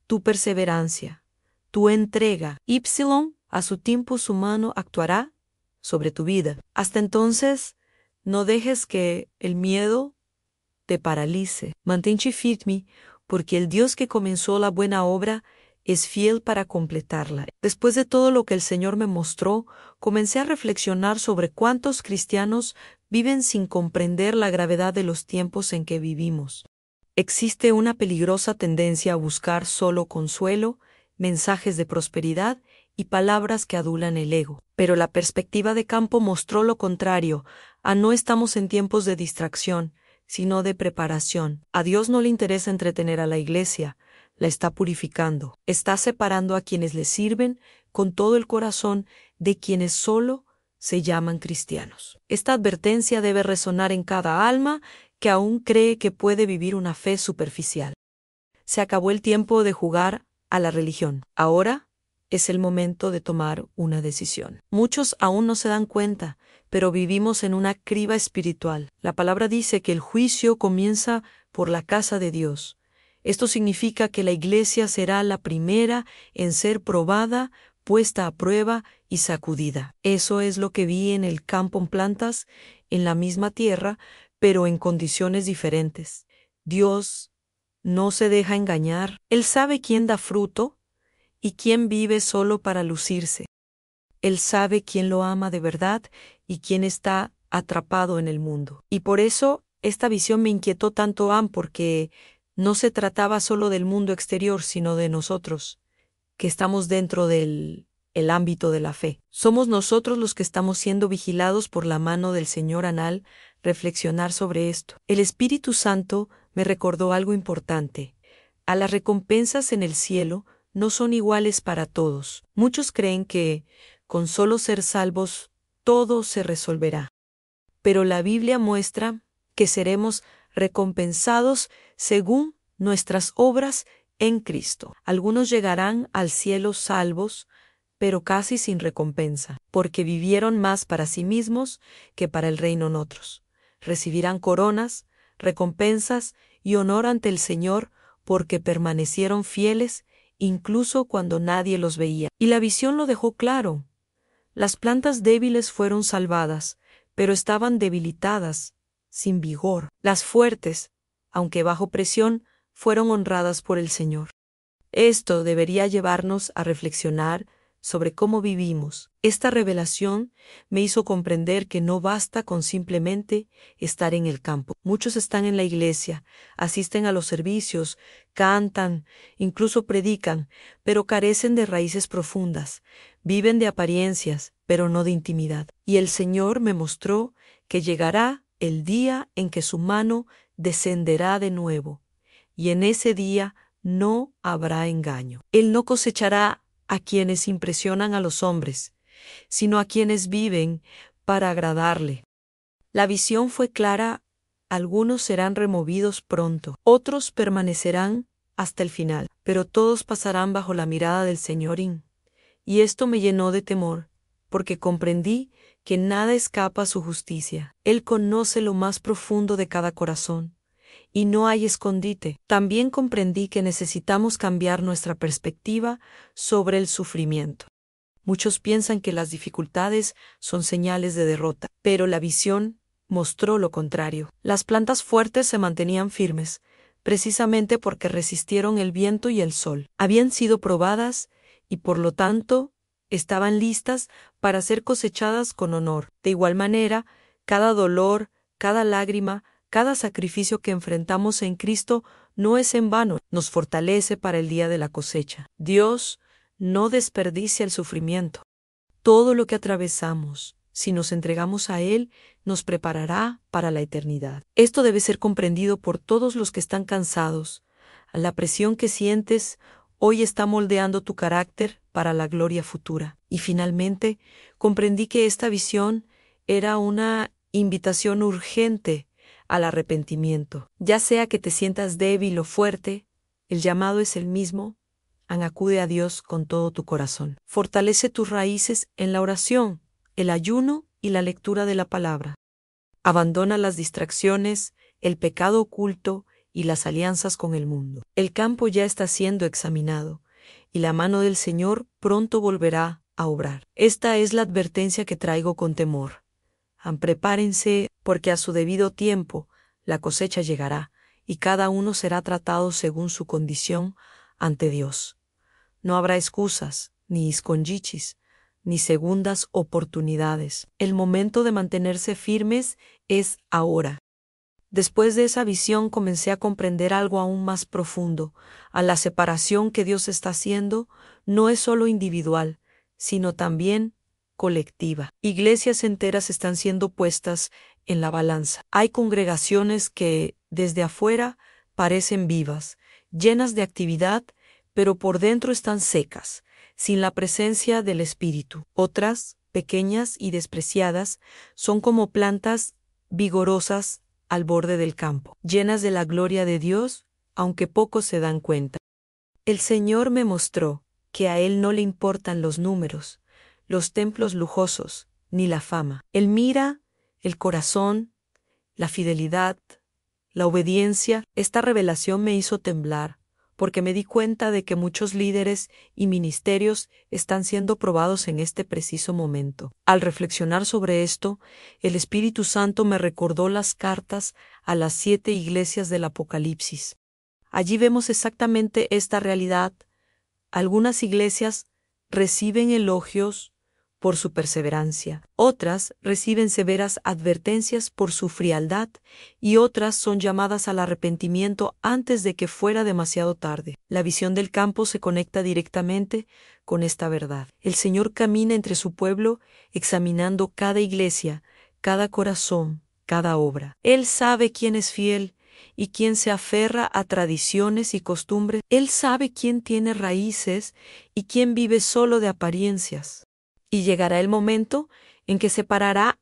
tu perseverancia, tu entrega. A su tiempo su mano actuará sobre tu vida. Hasta entonces, no dejes que el miedo te paralice. Mantente firme, porque el Dios que comenzó la buena obra es fiel para completarla. Después de todo lo que el Señor me mostró, comencé a reflexionar sobre cuántos cristianos viven sin comprender la gravedad de los tiempos en que vivimos. Existe una peligrosa tendencia a buscar solo consuelo, mensajes de prosperidad y palabras que adulan el ego. Pero la perspectiva de campo mostró lo contrario. No estamos en tiempos de distracción, sino de preparación. A Dios no le interesa entretener a la iglesia, la está purificando. Está separando a quienes le sirven con todo el corazón de quienes solo se llaman cristianos. Esta advertencia debe resonar en cada alma que aún cree que puede vivir una fe superficial. Se acabó el tiempo de jugar a la religión. Ahora es el momento de tomar una decisión. Muchos aún no se dan cuenta, pero vivimos en una criba espiritual. La palabra dice que el juicio comienza por la casa de Dios. Esto significa que la iglesia será la primera en ser probada, puesta a prueba y sacudida. Eso es lo que vi en el campo en plantas, en la misma tierra, pero en condiciones diferentes. Dios no se deja engañar. Él sabe quién da fruto y quién vive solo para lucirse. Él sabe quién lo ama de verdad y quién está atrapado en el mundo. Y por eso esta visión me inquietó tanto, porque no se trataba solo del mundo exterior, sino de nosotros, que estamos dentro del ámbito de la fe. Somos nosotros los que estamos siendo vigilados por la mano del Señor. Al reflexionar sobre esto, el Espíritu Santo me recordó algo importante. A las recompensas en el cielo no son iguales para todos. Muchos creen que, con solo ser salvos, todo se resolverá. Pero la Biblia muestra que seremos recompensados según nuestras obras en Cristo. Algunos llegarán al cielo salvos, pero casi sin recompensa, porque vivieron más para sí mismos que para el reino en otros. Recibirán coronas, recompensas y honor ante el Señor porque permanecieron fieles incluso cuando nadie los veía. Y la visión lo dejó claro. Las plantas débiles fueron salvadas, pero estaban debilitadas, sin vigor. Las fuertes, aunque bajo presión, fueron honradas por el Señor. Esto debería llevarnos a reflexionar sobre cómo vivimos. Esta revelación me hizo comprender que no basta con simplemente estar en el campo. Muchos están en la iglesia, asisten a los servicios, cantan, incluso predican, pero carecen de raíces profundas. Viven de apariencias, pero no de intimidad. Y el Señor me mostró que llegará el día en que su mano descenderá de nuevo, y en ese día no habrá engaño. Él no cosechará a quienes impresionan a los hombres, sino a quienes viven para agradarle. La visión fue clara, algunos serán removidos pronto, otros permanecerán hasta el final, pero todos pasarán bajo la mirada del Señorín. Y esto me llenó de temor, porque comprendí que nada escapa a su justicia. Él conoce lo más profundo de cada corazón, y no hay escondite. También comprendí que necesitamos cambiar nuestra perspectiva sobre el sufrimiento. Muchos piensan que las dificultades son señales de derrota, pero la visión mostró lo contrario. Las plantas fuertes se mantenían firmes, precisamente porque resistieron el viento y el sol. Habían sido probadas y por lo tanto estaban listas para ser cosechadas con honor. De igual manera, cada dolor, cada lágrima, cada sacrificio que enfrentamos en Cristo no es en vano, nos fortalece para el día de la cosecha. Dios no desperdicia el sufrimiento. Todo lo que atravesamos, si nos entregamos a Él, nos preparará para la eternidad. Esto debe ser comprendido por todos los que están cansados. La presión que sientes hoy está moldeando tu carácter para la gloria futura. Y finalmente, comprendí que esta visión era una invitación urgente al arrepentimiento. Ya sea que te sientas débil o fuerte, el llamado es el mismo. Acude a Dios con todo tu corazón. Fortalece tus raíces en la oración, el ayuno y la lectura de la palabra. Abandona las distracciones, el pecado oculto y las alianzas con el mundo. El campo ya está siendo examinado, y la mano del Señor pronto volverá a obrar. Esta es la advertencia que traigo con temor. Prepárense, porque a su debido tiempo la cosecha llegará, y cada uno será tratado según su condición ante Dios. No habrá excusas, ni escondichis, ni segundas oportunidades. El momento de mantenerse firmes es ahora. Después de esa visión comencé a comprender algo aún más profundo. A la separación que Dios está haciendo no es solo individual, sino también colectiva. Iglesias enteras están siendo puestas en la balanza. Hay congregaciones que, desde afuera, parecen vivas, llenas de actividad, pero por dentro están secas, sin la presencia del Espíritu. Otras, pequeñas y despreciadas, son como plantas vigorosas al borde del campo, llenas de la gloria de Dios, aunque pocos se dan cuenta. El Señor me mostró que a Él no le importan los números, los templos lujosos, ni la fama. Él mira el corazón, la fidelidad, la obediencia. Esta revelación me hizo temblar, porque me di cuenta de que muchos líderes y ministerios están siendo probados en este preciso momento. Al reflexionar sobre esto, el Espíritu Santo me recordó las cartas a las 7 iglesias del Apocalipsis. Allí vemos exactamente esta realidad. Algunas iglesias reciben elogios por su perseverancia, otras reciben severas advertencias por su frialdad y otras son llamadas al arrepentimiento antes de que fuera demasiado tarde. La visión del campo se conecta directamente con esta verdad. El Señor camina entre su pueblo examinando cada iglesia, cada corazón, cada obra. Él sabe quién es fiel y quién se aferra a tradiciones y costumbres. Él sabe quién tiene raíces y quién vive solo de apariencias. Y llegará el momento en que separará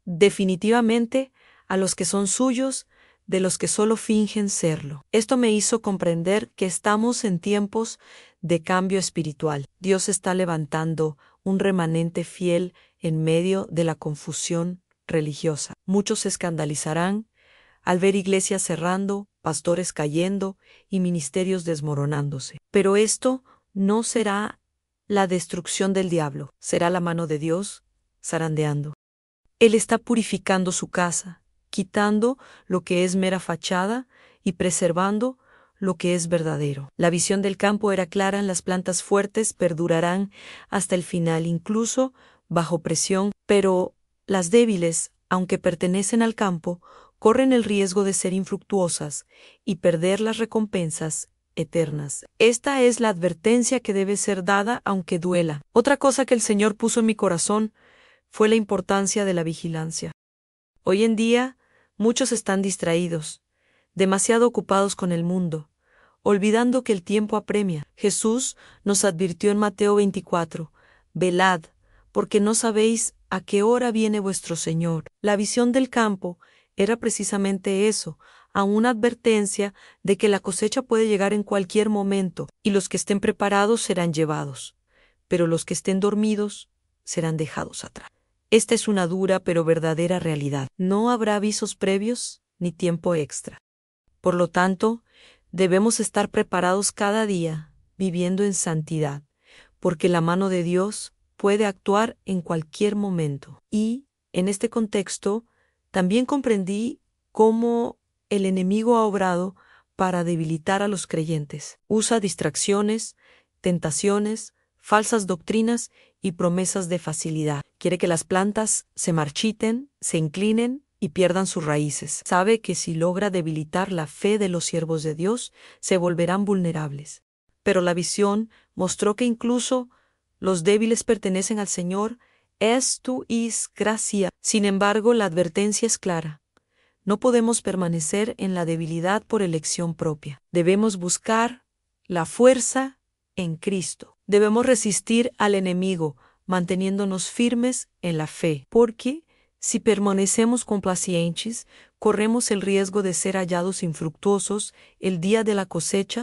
definitivamente a los que son suyos de los que solo fingen serlo. Esto me hizo comprender que estamos en tiempos de cambio espiritual. Dios está levantando un remanente fiel en medio de la confusión religiosa. Muchos se escandalizarán al ver iglesias cerrando, pastores cayendo y ministerios desmoronándose. Pero esto no será la destrucción del diablo, será la mano de Dios zarandeando. Él está purificando su casa, quitando lo que es mera fachada y preservando lo que es verdadero. La visión del campo era clara: las plantas fuertes perdurarán hasta el final, incluso bajo presión, pero las débiles, aunque pertenecen al campo, corren el riesgo de ser infructuosas y perder las recompensas eternas. Esta es la advertencia que debe ser dada aunque duela. Otra cosa que el Señor puso en mi corazón fue la importancia de la vigilancia. Hoy en día, muchos están distraídos, demasiado ocupados con el mundo, olvidando que el tiempo apremia. Jesús nos advirtió en Mateo 24, «Velad, porque no sabéis a qué hora viene vuestro Señor». La visión del campo era precisamente eso, a una advertencia de que la cosecha puede llegar en cualquier momento, y los que estén preparados serán llevados, pero los que estén dormidos serán dejados atrás. Esta es una dura pero verdadera realidad. No habrá avisos previos ni tiempo extra. Por lo tanto, debemos estar preparados cada día, viviendo en santidad, porque la mano de Dios puede actuar en cualquier momento. Y, en este contexto, también comprendí cómo el enemigo ha obrado para debilitar a los creyentes. Usa distracciones, tentaciones, falsas doctrinas y promesas de facilidad. Quiere que las plantas se marchiten, se inclinen y pierdan sus raíces. Sabe que si logra debilitar la fe de los siervos de Dios, se volverán vulnerables. Pero la visión mostró que incluso los débiles pertenecen al Señor. Esto es gracia. Sin embargo, la advertencia es clara. No podemos permanecer en la debilidad por elección propia. Debemos buscar la fuerza en Cristo. Debemos resistir al enemigo, manteniéndonos firmes en la fe, porque si permanecemos complacientes, corremos el riesgo de ser hallados infructuosos el día de la cosecha.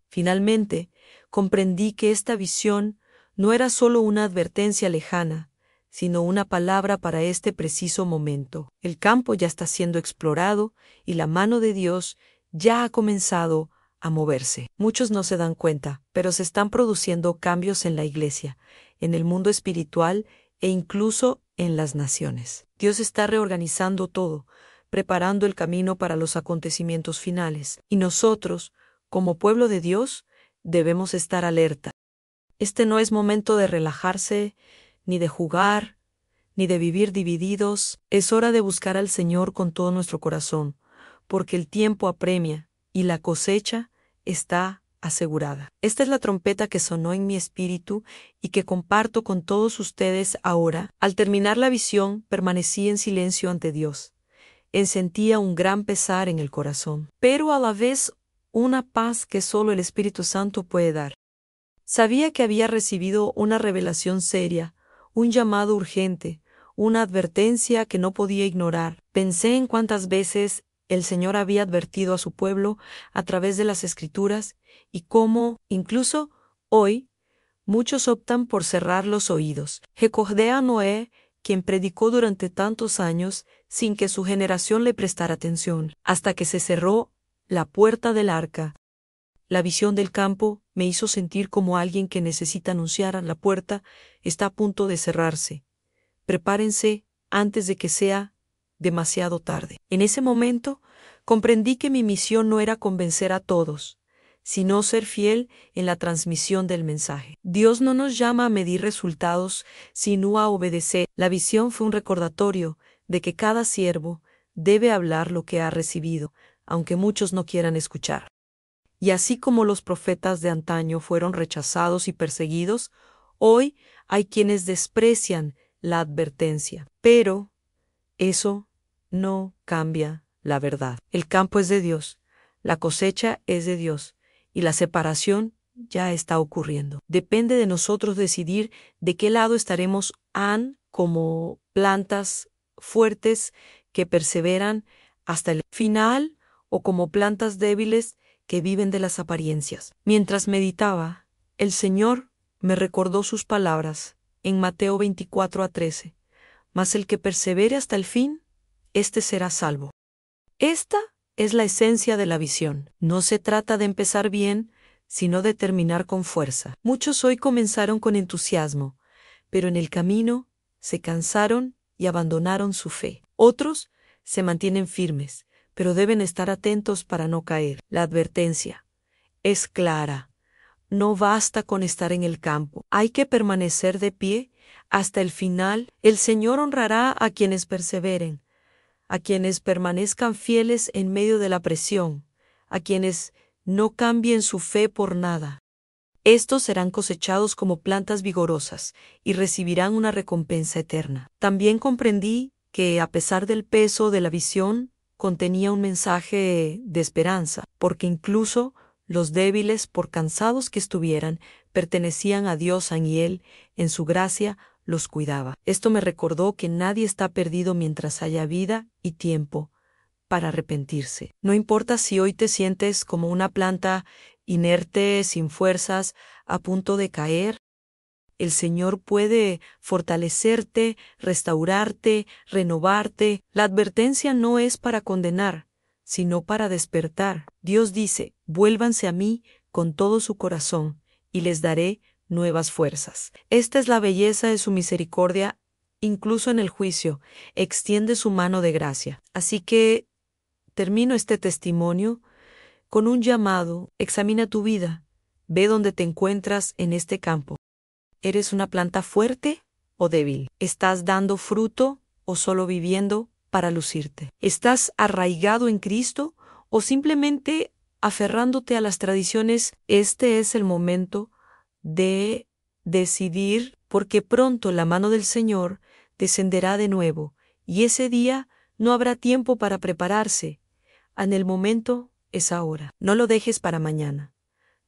Finalmente, comprendí que esta visión no era solo una advertencia lejana, sino una palabra para este preciso momento. El campo ya está siendo explorado y la mano de Dios ya ha comenzado a moverse. Muchos no se dan cuenta, pero se están produciendo cambios en la iglesia, en el mundo espiritual e incluso en las naciones. Dios está reorganizando todo, preparando el camino para los acontecimientos finales, y nosotros, como pueblo de Dios, debemos estar alerta. Este no es momento de relajarse, ni de jugar, ni de vivir divididos. Es hora de buscar al Señor con todo nuestro corazón, porque el tiempo apremia y la cosecha está asegurada. Esta es la trompeta que sonó en mi espíritu y que comparto con todos ustedes ahora. Al terminar la visión, permanecí en silencio ante Dios. Sentía un gran pesar en el corazón, pero a la vez una paz que solo el Espíritu Santo puede dar. Sabía que había recibido una revelación seria, un llamado urgente, una advertencia que no podía ignorar. Pensé en cuántas veces el Señor había advertido a su pueblo a través de las Escrituras y cómo, incluso hoy, muchos optan por cerrar los oídos. Recordé a Noé, quien predicó durante tantos años sin que su generación le prestara atención, hasta que se cerró la puerta del arca. La visión del campo me hizo sentir como alguien que necesita anunciar: la puerta está a punto de cerrarse. Prepárense antes de que sea demasiado tarde. En ese momento comprendí que mi misión no era convencer a todos, sino ser fiel en la transmisión del mensaje. Dios no nos llama a medir resultados, sino a obedecer. La visión fue un recordatorio de que cada siervo debe hablar lo que ha recibido, aunque muchos no quieran escuchar. Y así como los profetas de antaño fueron rechazados y perseguidos, hoy hay quienes desprecian la advertencia. Pero eso no cambia la verdad. El campo es de Dios, la cosecha es de Dios, y la separación ya está ocurriendo. Depende de nosotros decidir de qué lado estaremos, como plantas fuertes que perseveran hasta el final, o como plantas débiles que viven de las apariencias. Mientras meditaba, el Señor me recordó sus palabras en Mateo 24:13. Mas el que persevere hasta el fin, éste será salvo. Esta es la esencia de la visión. No se trata de empezar bien, sino de terminar con fuerza. Muchos hoy comenzaron con entusiasmo, pero en el camino se cansaron y abandonaron su fe. Otros se mantienen firmes, pero deben estar atentos para no caer. La advertencia es clara. No basta con estar en el campo. Hay que permanecer de pie hasta el final. El Señor honrará a quienes perseveren, a quienes permanezcan fieles en medio de la presión, a quienes no cambien su fe por nada. Estos serán cosechados como plantas vigorosas y recibirán una recompensa eterna. También comprendí que, a pesar del peso de la visión, contenía un mensaje de esperanza, porque incluso Los débiles, por cansados que estuvieran, pertenecían a Dios y Él, en su gracia, los cuidaba. Esto me recordó que nadie está perdido mientras haya vida y tiempo para arrepentirse. No importa si hoy te sientes como una planta inerte, sin fuerzas, a punto de caer. El Señor puede fortalecerte, restaurarte, renovarte. La advertencia no es para condenar, sino para despertar. Dios dice, vuélvanse a mí con todo su corazón, y les daré nuevas fuerzas. Esta es la belleza de su misericordia, incluso en el juicio, extiende su mano de gracia. Así que termino este testimonio con un llamado: examina tu vida, ve dónde te encuentras en este campo. ¿Eres una planta fuerte o débil? ¿Estás dando fruto o solo viviendo para lucirte? ¿Estás arraigado en Cristo o simplemente aferrándote a las tradiciones? Este es el momento de decidir, porque pronto la mano del Señor descenderá de nuevo, y ese día no habrá tiempo para prepararse. En el momento es ahora. No lo dejes para mañana.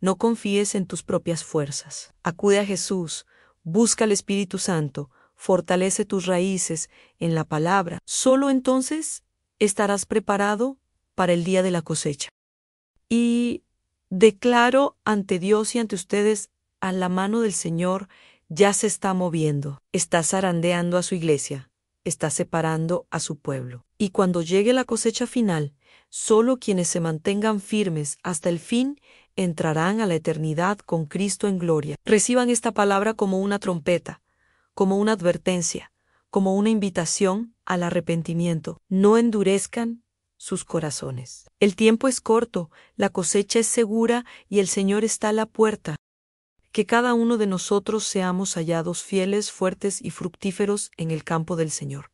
No confíes en tus propias fuerzas. Acude a Jesús, busca al Espíritu Santo, fortalece tus raíces en la palabra. Solo entonces estarás preparado para el día de la cosecha. Y declaro ante Dios y ante ustedes, a la mano del Señor ya se está moviendo. Está zarandeando a su iglesia, está separando a su pueblo. Y cuando llegue la cosecha final, solo quienes se mantengan firmes hasta el fin entrarán a la eternidad con Cristo en gloria. Reciban esta palabra como una trompeta, como una advertencia, como una invitación al arrepentimiento. No endurezcan sus corazones. El tiempo es corto, la cosecha es segura y el Señor está a la puerta. Que cada uno de nosotros seamos hallados fieles, fuertes y fructíferos en el campo del Señor.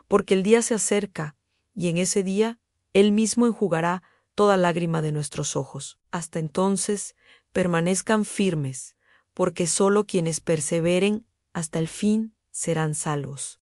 Porque el día se acerca, y en ese día Él mismo enjugará toda lágrima de nuestros ojos. Hasta entonces, permanezcan firmes, porque solo quienes perseveren hasta el fin serán salvos.